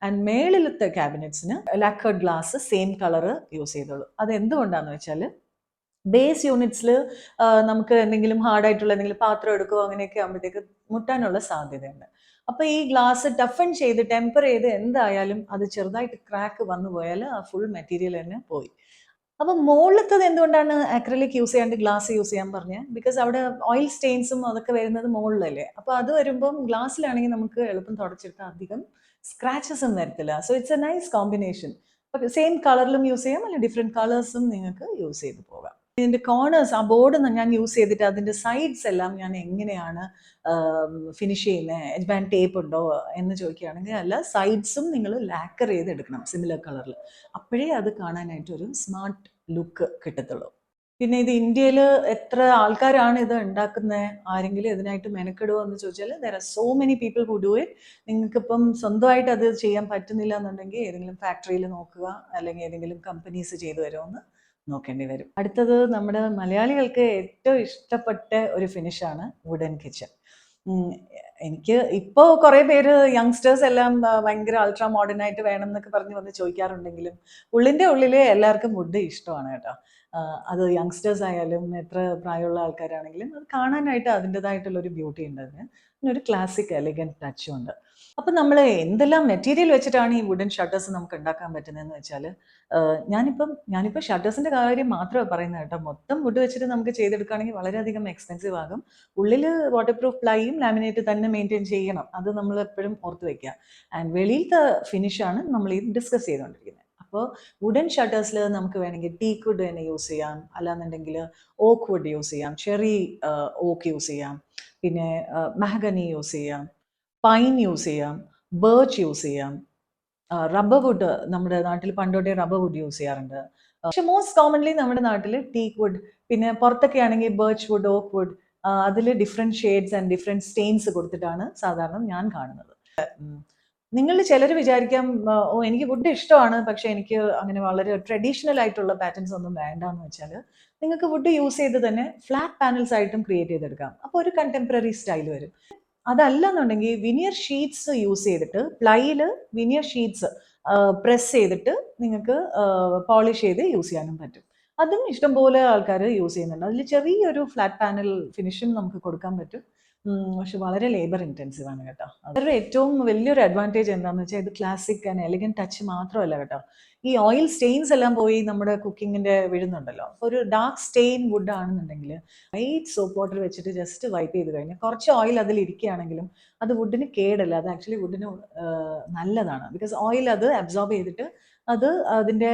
ആൻഡ് മേളിലത്തെ ക്യാബിനറ്റ്സിന് lacquered glass same colour use ചെയ്തോളൂ. അത് എന്തുകൊണ്ടാണെന്ന് വെച്ചാൽ ബേസ് യൂണിറ്റ്സിൽ നമുക്ക് എന്തെങ്കിലും ഹാർഡായിട്ടുള്ള എന്തെങ്കിലും പാത്രം എടുക്കുകയോ അങ്ങനെയൊക്കെ ആകുമ്പോഴത്തേക്ക് മുട്ടാനുള്ള സാധ്യതയുണ്ട്. അപ്പോൾ ഈ ഗ്ലാസ് ടഫൺ ചെയ്ത് ടെമ്പർ ചെയ്ത് എന്തായാലും അത് ചെറുതായിട്ട് ക്രാക്ക് വന്നു പോയാൽ ആ ഫുൾ മെറ്റീരിയൽ തന്നെ പോയി. അപ്പം മുകളിലത്തത് എന്തുകൊണ്ടാണ് അക്രലിക് യൂസ് ചെയ്യാണ്ട് ഗ്ലാസ് യൂസ് ചെയ്യാൻ പറഞ്ഞത്? ബിക്കോസ് അവിടെ ഓയിൽ സ്റ്റെയിൻസും അതൊക്കെ വരുന്നത് മുകളിലല്ലേ. അപ്പോൾ അത് വരുമ്പം ഗ്ലാസ്സിലാണെങ്കിൽ നമുക്ക് എളുപ്പം തുടച്ചെടുത്താൽ അധികം സ്ക്രാച്ചസും വരത്തില്ല. So it's A nice combination. Same കളറിലും യൂസ് ചെയ്യാം, അല്ലെങ്കിൽ ഡിഫറെൻറ്റ് കളേഴ്സും നിങ്ങൾക്ക് യൂസ് ചെയ്ത് പോകാം. ഇതിൻ്റെ കോർണേഴ്സ്, ആ ബോർഡ് ഞാൻ യൂസ് ചെയ്തിട്ട് അതിൻ്റെ സൈഡ്സ് എല്ലാം ഞാൻ എങ്ങനെയാണ് ഫിനിഷ് ചെയ്യുന്നത്, എഡ്ജ് ബാൻഡ് ടേപ്പ് ഉണ്ടോ എന്ന് ചോദിക്കുകയാണെങ്കിൽ അല്ല, സൈഡ്സും നിങ്ങൾ ലാക്കർ ചെയ്ത് എടുക്കണം സിമിലർ കളറിൽ. അപ്പോഴേ അത് കാണാനായിട്ടൊരു സ്മാർട്ട് ലുക്ക് കിട്ടത്തുള്ളൂ. പിന്നെ ഇത് ഇന്ത്യയിൽ എത്ര ആൾക്കാരാണ് ഇത് ഉണ്ടാക്കുന്നത്, ആരെങ്കിലും ഇതിനായിട്ട് മെനക്കെടുമോ എന്ന് ചോദിച്ചാൽ there are so many people who do it. നിങ്ങൾക്കിപ്പം സ്വന്തമായിട്ട് അത് ചെയ്യാൻ പറ്റുന്നില്ല എന്നുണ്ടെങ്കിൽ ഏതെങ്കിലും ഫാക്ടറിയിൽ നോക്കുക, അല്ലെങ്കിൽ ഏതെങ്കിലും കമ്പനീസ് ചെയ്തു തരുമെന്ന് നോക്കേണ്ടി വരും. അടുത്തത് നമ്മുടെ മലയാളികൾക്ക് ഏറ്റവും ഇഷ്ടപ്പെട്ട ഒരു ഫിനിഷാണ് വുഡൻ കിച്ചൺ. എനിക്ക് ഇപ്പോൾ കുറേ പേര് യങ്സ്റ്റേഴ്സ് എല്ലാം ഭയങ്കര അൾട്രാ മോഡേൺ ആയിട്ട് വേണം എന്നൊക്കെ പറഞ്ഞ് വന്ന് ചോദിക്കാറുണ്ടെങ്കിലും ഉള്ളിൻ്റെ ഉള്ളിൽ എല്ലാവർക്കും വുഡ് ഇഷ്ടമാണ് കേട്ടോ. അത് യങ്സ്റ്റേഴ്സ് ആയാലും എത്ര പ്രായമുള്ള ആൾക്കാരാണെങ്കിലും അത് കാണാനായിട്ട് അതിൻ്റെതായിട്ടുള്ളൊരു ബ്യൂട്ടി ഉണ്ട് അതിന്. പിന്നെ ഒരു ക്ലാസിക് എലിഗൻറ്റ് ടച്ചും ഉണ്ട്. അപ്പം നമ്മൾ എന്തെല്ലാം മെറ്റീരിയൽ വെച്ചിട്ടാണ് ഈ വുഡൻ ഷട്ടേഴ്സ് നമുക്ക് ഉണ്ടാക്കാൻ പറ്റുന്നതെന്ന് വെച്ചാൽ, ഞാനിപ്പോൾ ഷട്ടേഴ്സിൻ്റെ കാര്യം മാത്രമേ പറയുന്നത് കേട്ടോ. മൊത്തം വുഡ് വെച്ചിട്ട് നമുക്ക് ചെയ്തെടുക്കുകയാണെങ്കിൽ വളരെയധികം എക്സ്പെൻസീവ് ആകും. ഉള്ളിൽ വാട്ടർ പ്രൂഫ് പ്ലൈയും ലാമിനേറ്റ് തന്നെ മെയിൻറ്റെയിൻ ചെയ്യണം, അത് നമ്മൾ എപ്പോഴും ഓർത്ത് വയ്ക്കുക. ആൻഡ് വെളിയിലത്തെ ഫിനിഷാണ് നമ്മൾ ഈ ഡിസ്കസ് ചെയ്തുകൊണ്ടിരിക്കുന്നത്. അപ്പോൾ വുഡൻ ഷട്ടേഴ്സിൽ നമുക്ക് വേണമെങ്കിൽ ടീക്ക് വുഡ് തന്നെ യൂസ് ചെയ്യാം, അല്ലാന്നുണ്ടെങ്കിൽ ഓക്ക് വുഡ് യൂസ് ചെയ്യാം, ചെറി ഓക്ക് യൂസ് ചെയ്യാം, പിന്നെ മെഹഗനി യൂസ് ചെയ്യാം, പൈൻ യൂസ് ചെയ്യാം, ബേർച്ച് യൂസ് ചെയ്യാം, റബ്ബർ വുഡ് നമ്മുടെ നാട്ടിൽ പണ്ടോട്ടേ റബ്ബർ വുഡ് യൂസ് ചെയ്യാറുണ്ട്. പക്ഷെ മോസ്റ്റ് കോമൺലി നമ്മുടെ നാട്ടിൽ ടീക്ക് വുഡ്, പിന്നെ പുറത്തൊക്കെ ആണെങ്കിൽ ബേർച്ച് വുഡ്, ഓക്ക് വുഡ്, അതിൽ different shades and different Staines കൊടുത്തിട്ടാണ് സാധാരണ ഞാൻ കാണുന്നത്. നിങ്ങൾ ചിലർ വിചാരിക്കാം, ഓ എനിക്ക് വുഡ് ഇഷ്ടമാണ് പക്ഷെ എനിക്ക് അങ്ങനെ വളരെ ട്രഡീഷണൽ ആയിട്ടുള്ള പാറ്റേൺസ് ഒന്നും വേണ്ടെന്ന് വെച്ചാൽ നിങ്ങൾക്ക് വുഡ് യൂസ് ചെയ്ത് തന്നെ ഫ്ലാറ്റ് പാനൽസ് ആയിട്ടും ക്രിയേറ്റ് ചെയ്തെടുക്കാം. അപ്പോൾ ഒരു കണ്ടംപററി സ്റ്റൈൽ വരും. അതല്ല എന്നുണ്ടെങ്കിൽ വിനിയർ ഷീറ്റ്സ് യൂസ് ചെയ്തിട്ട് പ്ലൈയിൽ വിനിയർ ഷീറ്റ്സ് പ്രസ് ചെയ്തിട്ട് നിങ്ങൾക്ക് പോളിഷ് ചെയ്ത് യൂസ് ചെയ്യാനും പറ്റും. അതും ഇഷ്ടംപോലെ ആൾക്കാർ യൂസ് ചെയ്യുന്നുണ്ട്. അതിൽ ചെറിയൊരു ഫ്ലാറ്റ് പാനൽ ഫിനിഷും നമുക്ക് കൊടുക്കാൻ പറ്റും. പക്ഷെ വളരെ ലേബർ ഇൻറ്റൻസീവ് ആണ് കേട്ടോ. അവരുടെ ഏറ്റവും വലിയൊരു അഡ്വാൻറ്റേജ് എന്താണെന്ന് വെച്ചാൽ ഇത് ക്ലാസിക് ആൻഡ് എലിഗൻറ്റ് ടച്ച് മാത്രമല്ല കേട്ടോ. ഈ ഓയിൽ സ്റ്റെയിൻസ് എല്ലാം പോയി നമ്മുടെ കുക്കിങ്ങിൻ്റെ വിഴുന്നുണ്ടല്ലോ. അപ്പോൾ ഒരു ഡാർക്ക് സ്റ്റെയിൻ വുഡ് ആണെന്നുണ്ടെങ്കിൽ വൈറ്റ് സോപ്പ് വാട്ടർ വെച്ചിട്ട് ജസ്റ്റ് വൈപ്പ് ചെയ്ത് കഴിഞ്ഞാൽ കുറച്ച് ഓയിൽ അതിൽ ഇരിക്കുകയാണെങ്കിലും അത് വുഡിന് കേടല്ല, അത് ആക്ച്വലി വുഡിന് നല്ലതാണ്. ബിക്കോസ് ഓയിൽ അത് അബ്സോർബ് ചെയ്തിട്ട് അത് അതിൻ്റെ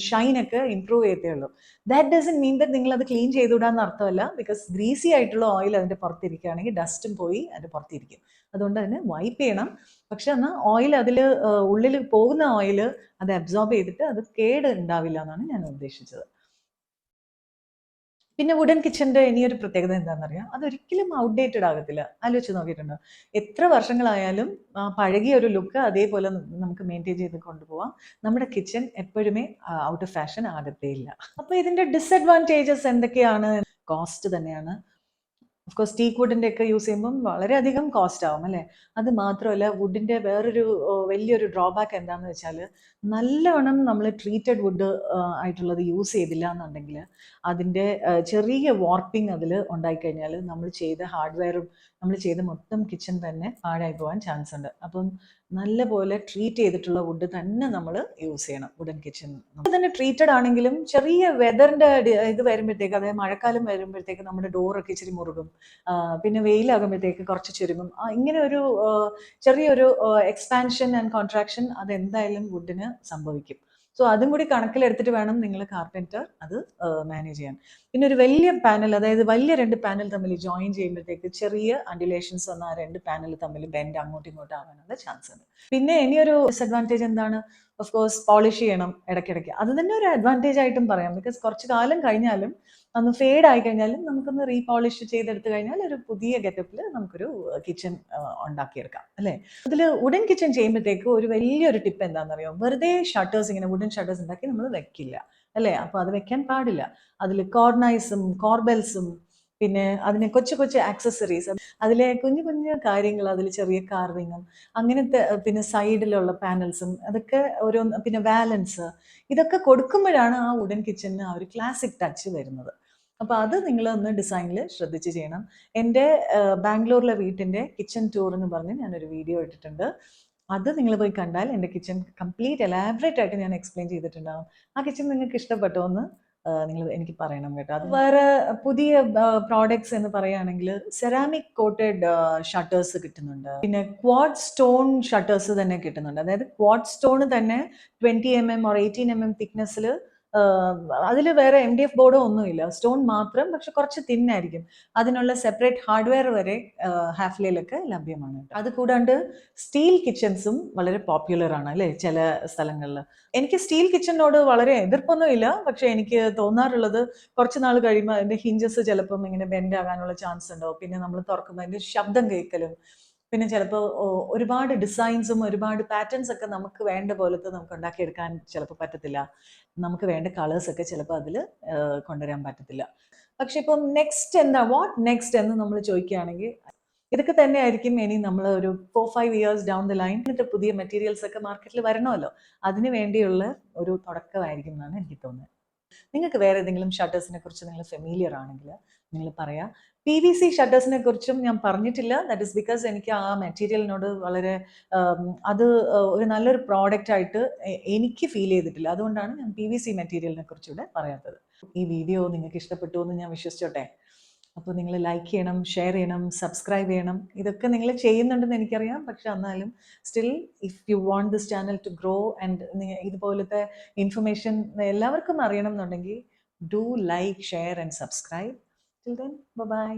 ഷൈനൊക്കെ ഇമ്പ്രൂവ് ചെയ്തേ ഉള്ളൂ. ദാറ്റ് ഡസൻ മീൻ ദറ്റ് നിങ്ങൾ അത് ക്ലീൻ ചെയ്തുവിടാന്ന് അർത്ഥമല്ല. ബിക്കോസ് ഗ്രീസി ആയിട്ടുള്ള ഓയിൽ അതിൻ്റെ പുറത്തിരിക്കുകയാണെങ്കിൽ ഡസ്റ്റും പോയി അതിൻ്റെ പുറത്തിരിക്കും. അതുകൊണ്ട് അതിന് വൈപ്പ് ചെയ്യണം. പക്ഷെ എന്നാൽ ഓയിൽ അതിൽ ഉള്ളിൽ പോകുന്ന ഓയിൽ അത് അബ്സോർബ് ചെയ്തിട്ട് അത് കേട് ഉണ്ടാവില്ല എന്നാണ് ഞാൻ ഉദ്ദേശിച്ചത്. പിന്നെ വുഡൻ കിച്ചൻ്റെ ഇനിയൊരു പ്രത്യേകത എന്താണെന്നറിയാം, അതൊരിക്കലും ഔട്ട്ഡേറ്റഡ് ആകത്തില്ല. ആലോചിച്ച് നോക്കിയിട്ടുണ്ടോ? എത്ര വർഷങ്ങളായാലും പഴകിയ ഒരു ലുക്ക് അതേപോലെ നമുക്ക് മെയിൻറ്റെയിൻ ചെയ്ത് കൊണ്ടുപോകാം. നമ്മുടെ കിച്ചൺ എപ്പോഴുമേ ഔട്ട് ഓഫ് ഫാഷൻ ആകത്തേയില്ല. അപ്പോൾ ഇതിൻ്റെ ഡിസഡ്വാൻറ്റേജസ് എന്തൊക്കെയാണ്? കോസ്റ്റ് തന്നെയാണ്. ഓഫ് കോഴ്സ് ടീക്ക് വുഡിൻ്റെ ഒക്കെ യൂസ് ചെയ്യുമ്പം വളരെയധികം കോസ്റ്റ് ആവും അല്ലേ. അത് മാത്രമല്ല വുഡിൻ്റെ വേറൊരു വലിയൊരു ഡ്രോബാക്ക് എന്താണെന്ന് വെച്ചാൽ, നല്ലവണ്ണം നമ്മൾ ട്രീറ്റഡ് വുഡ് ആയിട്ടുള്ളത് യൂസ് ചെയ്തില്ല എന്നുണ്ടെങ്കിൽ അതിൻ്റെ ചെറിയ വാർപ്പിംഗ് അതിൽ ഉണ്ടായിക്കഴിഞ്ഞാൽ നമ്മൾ ചെയ്ത ഹാർഡ്വെയറും നമ്മൾ ചെയ്ത മൊത്തം കിച്ചൺ തന്നെ പാഴായി പോകാൻ ചാൻസ് ഉണ്ട്. അപ്പം നല്ല പോലെ ട്രീറ്റ് ചെയ്തിട്ടുള്ള വുഡ് തന്നെ നമ്മൾ യൂസ് ചെയ്യണം വുഡൻ കിച്ചൺ. അത് തന്നെ ട്രീറ്റഡ് ആണെങ്കിലും ചെറിയ വെതറിൻ്റെ ഇത് വരുമ്പോഴത്തേക്ക്, അതായത് മഴക്കാലം വരുമ്പോഴത്തേക്ക് നമ്മുടെ ഡോറൊക്കെ ഇച്ചിരി മുറുകും, പിന്നെ വെയിലാകുമ്പോഴത്തേക്ക് കുറച്ച് ചുരുങ്ങും. ഇങ്ങനെ ഒരു ചെറിയൊരു എക്സ്പാൻഷൻ ആൻഡ് കോൺട്രാക്ഷൻ അതെന്തായാലും വുഡിന് സംഭവിക്കും. സോ അതും കൂടി കണക്കിലെടുത്തിട്ട് വേണം നിങ്ങൾ കാർപ്പൻറ്റർ അത് മാനേജ് ചെയ്യാൻ. പിന്നെ ഒരു വലിയ പാനൽ, അതായത് വലിയ രണ്ട് പാനൽ തമ്മിൽ ജോയിൻ ചെയ്യുമ്പോഴത്തേക്ക് ചെറിയ അൻഡുലേഷൻസ് വന്ന ആ രണ്ട് പാനൽ തമ്മിൽ ബെൻഡ് അങ്ങോട്ടും ഇങ്ങോട്ടും ആവാനുള്ള ചാൻസ് ഉണ്ട്. പിന്നെ ഇനിയൊരു ഡിസഡ്വാൻറ്റേജ് എന്താണ്? ഓഫ് കോഴ്സ് പോളിഷ് ചെയ്യണം ഇടയ്ക്കിടയ്ക്ക്. അത് തന്നെ ഒരു അഡ്വാൻറ്റേജ് ആയിട്ടും പറയാം. ബിക്കോസ് കുറച്ച് കാലം കഴിഞ്ഞാലും ഒന്ന് ഫേഡ് ആയി കഴിഞ്ഞാലും നമുക്കൊന്ന് റീപോളിഷ് ചെയ്തെടുത്ത് കഴിഞ്ഞാൽ ഒരു പുതിയ ഗെറ്റപ്പിൽ നമുക്കൊരു കിച്ചൺ ഉണ്ടാക്കിയെടുക്കാം അല്ലേ. അതിൽ വുഡൻ കിച്ചൺ ചെയ്യുമ്പോഴത്തേക്ക് ഒരു വലിയൊരു ടിപ്പ് എന്താണെന്നറിയോ? വെറുതെ ഷട്ടേഴ്സ്, ഇങ്ങനെ വുഡൻ ഷട്ടേഴ്സ് ഉണ്ടാക്കി നമ്മൾ വെക്കില്ല അല്ലേ. അപ്പോൾ അത് വെക്കാൻ പാടില്ല. അതിൽ കോർണൈസും കോർബെൽസും പിന്നെ അതിന് കൊച്ചു കൊച്ചു ആക്സസറീസ്, അതിലെ കുഞ്ഞു കുഞ്ഞു കാര്യങ്ങൾ, അതിൽ ചെറിയ കാർവിങ്ങും അങ്ങനത്തെ, പിന്നെ സൈഡിലുള്ള പാനൽസും അതൊക്കെ ഓരോ, പിന്നെ വാലൻസ്, ഇതൊക്കെ കൊടുക്കുമ്പോഴാണ് ആ വുഡൻ കിച്ചണിന് ആ ഒരു ക്ലാസിക് ടച്ച് വരുന്നത്. അപ്പോൾ അത് നിങ്ങളൊന്ന് ഡിസൈനിൽ ശ്രദ്ധിച്ച് ചെയ്യണം. എൻ്റെ ബാംഗ്ലൂരിലെ വീട്ടിൻ്റെ കിച്ചൺ ടൂർ എന്ന് പറഞ്ഞ് ഞാനൊരു വീഡിയോ ഇട്ടിട്ടുണ്ട്. അത് നിങ്ങൾ പോയി കണ്ടാൽ എൻ്റെ കിച്ചൺ കംപ്ലീറ്റ് എലാബറേറ്റ് ആയിട്ട് ഞാൻ എക്സ്പ്ലെയിൻ ചെയ്തിട്ടുണ്ടാകും. ആ കിച്ചൺ നിങ്ങൾക്ക് ഇഷ്ടപ്പെട്ടോ എന്ന് നിങ്ങൾ എനിക്ക് പറയണം കേട്ടോ. അത് വേറെ പുതിയ പ്രോഡക്ട്സ് എന്ന് പറയുകയാണെങ്കിൽ സെറാമിക് കോട്ടഡ് ഷട്ടേഴ്സ് കിട്ടുന്നുണ്ട്. പിന്നെ ക്വാഡ് സ്റ്റോൺ ഷട്ടേഴ്സ് തന്നെ കിട്ടുന്നുണ്ട്. അതായത് ക്വാഡ് സ്റ്റോൺ തന്നെ 20 mm or 18 mm തിക്നെസ്സിൽ, അതിൽ വേറെ MDF ബോർഡോ ഒന്നുമില്ല, സ്റ്റോൺ മാത്രം, പക്ഷെ കുറച്ച് തിന്നായിരിക്കും. അതിനുള്ള സെപ്പറേറ്റ് ഹാർഡ്വെയർ വരെ ഹാഫ്ലേയിലൊക്കെ ലഭ്യമാണ്. അത് കൂടാണ്ട് സ്റ്റീൽ കിച്ചൺസും വളരെ പോപ്പുലർ ആണ് അല്ലേ ചില സ്ഥലങ്ങളിൽ. എനിക്ക് സ്റ്റീൽ കിച്ചണിനോട് വളരെ എതിർപ്പൊന്നുമില്ല, പക്ഷെ എനിക്ക് തോന്നാറുള്ളത് കുറച്ച് നാൾ കഴിയുമ്പോൾ അതിന്റെ ഹിഞ്ചസ് ചിലപ്പം ഇങ്ങനെ ബെൻഡ് ആകാനുള്ള ചാൻസ് ഉണ്ടാവും. പിന്നെ നമ്മൾ തുറക്കുമ്പോൾ അതിന്റെ ശബ്ദം കേൾക്കലും, പിന്നെ ചിലപ്പോൾ ഒരുപാട് ഡിസൈൻസും ഒരുപാട് പാറ്റേൺസ് ഒക്കെ നമുക്ക് വേണ്ട പോലത്തെ നമുക്ക് ഉണ്ടാക്കിയെടുക്കാൻ ചിലപ്പോൾ പറ്റത്തില്ല. നമുക്ക് വേണ്ട കളേഴ്സ് ഒക്കെ ചിലപ്പോൾ അതിൽ കൊണ്ടുവരാൻ പറ്റത്തില്ല. പക്ഷെ ഇപ്പം നെക്സ്റ്റ് എന്താ, വാട്ട് നെക്സ്റ്റ് എന്ന് നമ്മൾ ചോദിക്കുകയാണെങ്കിൽ ഇതൊക്കെ തന്നെ ആയിരിക്കും ഇനി നമ്മൾ ഒരു 4-5 years ഡൗൺ ദ ലൈൻ. എന്നിട്ട് പുതിയ മെറ്റീരിയൽസ് ഒക്കെ മാർക്കറ്റിൽ വരണമല്ലോ, അതിന് വേണ്ടിയുള്ള ഒരു തുടക്കമായിരിക്കും എന്നാണ് എനിക്ക് തോന്നുന്നത്. നിങ്ങൾക്ക് വേറെ ഏതെങ്കിലും ഷട്ടേഴ്സിനെ കുറിച്ച് നിങ്ങൾ ഫെമിലിയർ ആണെങ്കിൽ നിങ്ങൾ പറയാം. PVC ഷട്ടേഴ്സിനെ കുറിച്ചും ഞാൻ പറഞ്ഞിട്ടില്ല. ദാറ്റ് ഇസ് ബിക്കോസ് എനിക്ക് ആ മെറ്റീരിയലിനോട് വളരെ അത് ഒരു നല്ലൊരു പ്രോഡക്റ്റ് ആയിട്ട് എനിക്ക് ഫീൽ ചെയ്തിട്ടില്ല. അതുകൊണ്ടാണ് ഞാൻ PVC മെറ്റീരിയലിനെ കുറിച്ചുകൂടെ പറയാത്തത്. ഈ വീഡിയോ നിങ്ങൾക്ക് ഇഷ്ടപ്പെട്ടു എന്ന് ഞാൻ വിശ്വസിച്ചോട്ടെ. അപ്പോൾ നിങ്ങൾ ലൈക്ക് ചെയ്യണം, ഷെയർ ചെയ്യണം, സബ്സ്ക്രൈബ് ചെയ്യണം. ഇതൊക്കെ നിങ്ങൾ ചെയ്യുന്നുണ്ടെന്ന് എനിക്കറിയാം. പക്ഷെ എന്നാലും still if you want this channel to grow and ഇതുപോലത്തെ ഇൻഫർമേഷൻ എല്ലാവർക്കും അറിയണം എന്നുണ്ടെങ്കിൽ do like, share and subscribe. Till then by.